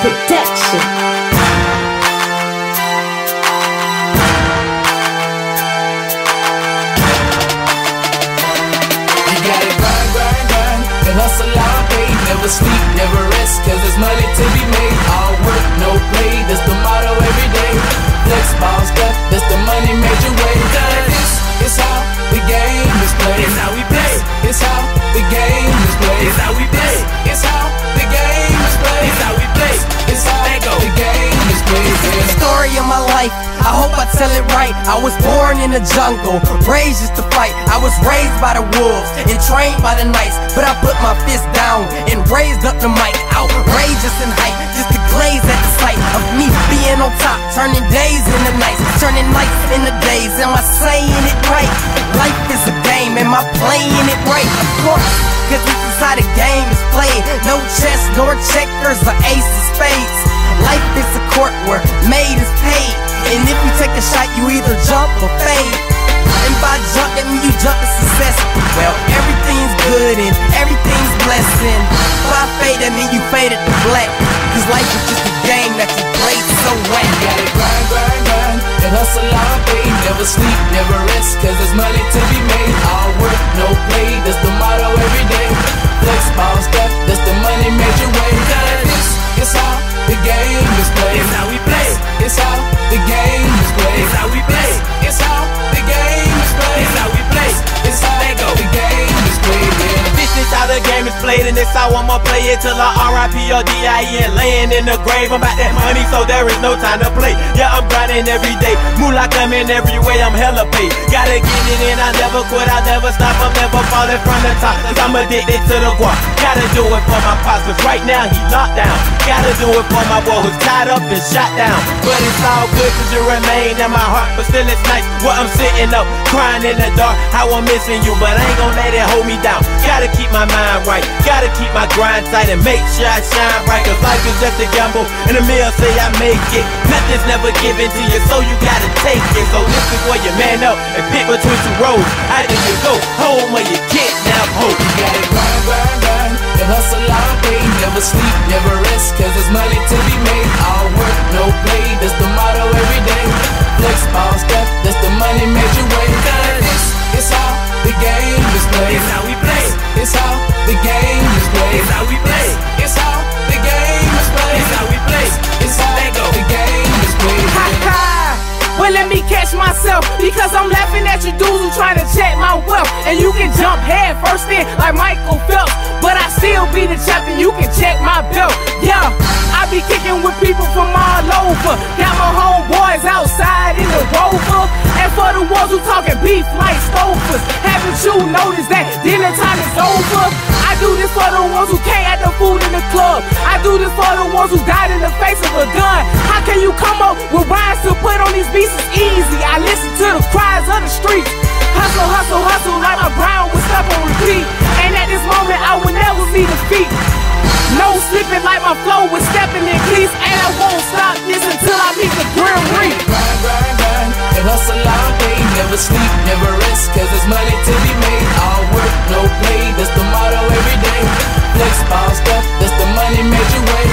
Production. Hustle all day, never sleep, never rest, cause there's money to be made. All work, no play, that's the motto every day. Flex, ball, stuff, that's the money major way. This is how the game is played. It's how we play. It's how the game is played. It's how we play. It's how the game is played. It's how we play. It's how the game is played. This is the story of my life, I hope I tell it right. I was born in the jungle, raised just to fight. I was raised by the wolves and trained by the knights, but I put my fist down and raised up the mic. Outrageous in height, just to glaze at the sight of me being on top, turning days into nights, turning nights into days. Am I saying it right? Life is a game, am I playing it right? Of course, cause this is how the game is played. No chess nor checkers or ace of spades. Life is a court where made is paid, and if you take a shot, you either jump or fade. And by jump, that means you jump to success. Well, everything's good and everything's blessing. By fade, that means you faded to black. Cause life is just a game that you play so whack. Gotta grind, grind, grind, and hustle all day. Never sleep, never rest, cause there's money to be made. All work, no play, that's the motto every day. Flex, ball, stuff, that's the money major way. This is how the game is played. It's how we play. It's how the game is played. It's how we play. It's how the game is played. It's how we play. It's how the game is played. This is how the game is played, and it's how I'ma play it till I R.I.P. or D.I.E. and laying in the grave. I'm about that money, so there is no time to play. Yeah, I'm grinding every day. Moolah coming every way, I'm hella paid. Gotta get it in, I never quit, I never stop, I'm never falling from the top. Cause I'm addicted to the guap. Gotta do it for my pops, cause right now he locked down. Gotta do it for my boy who's tied up and shot down. But it's all good cause you remain in my heart. But still it's nice where I'm sitting up, crying in the dark. How I'm missing you, but I ain't gon' let it hold me down. Gotta keep my mind right, gotta keep my grind tight, and make sure I shine bright. Cause life is just a gamble, and the mill say I make it. Nothing's never given to you, so you gotta take it. So this is where you man up and pick between two roads. How do you go home where you can't now hope? You gotta grind, grind, grind, and hustle all day. Never sleep, never rest, cause there's money to be made. All work, no play, that's the motto every day. Flex, ball, stuff, that's the money major way. This is how the game is played. It's how we play. It's how the game is played. It's how we play. It's how the game is played. It's how we play. It's how the game is played. Ha ha! Well, let me catch myself, because I'm laughing at you dudes who trying to check my wealth. And you can jump head first in like Michael Phelps, but I still be the champion, you can check my belt. Yeah, I be kicking with people from all over. Got my homeboys outside in the Rover. And for the ones who talking beef like Stofers, haven't you noticed that dinner time is over? I do this for the ones who can't have the food in the club. I do this for the ones who died in the face of a gun. How can you come up with rhymes to put on these beats? It's easy, I listen to the cries of the streets. Hustle, hustle, hustle, like my Brown was stuck on repeat. And at this moment I will never see defeat. No slipping like my flow was stepping in cleats. And I won't stop this until I meet the Grim Reap. Grind, grind, grind, and hustle all day. Never sleep, never rest, cause there's money to be made. All work, no play, that's the motto every day. Flex, ball, stuff, that's the money major way.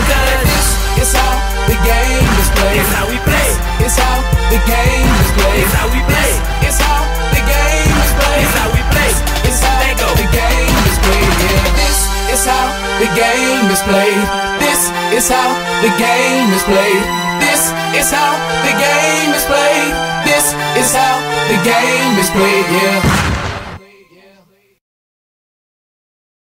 This is how the game is played. It's how we play. It's how the game is played. It's how we play. It's how the game is played. It's how we play. It's how the game is played. Yeah. This is how the game is played. This is how the game is played. This is how the game is played. This is how the game is played. Yeah.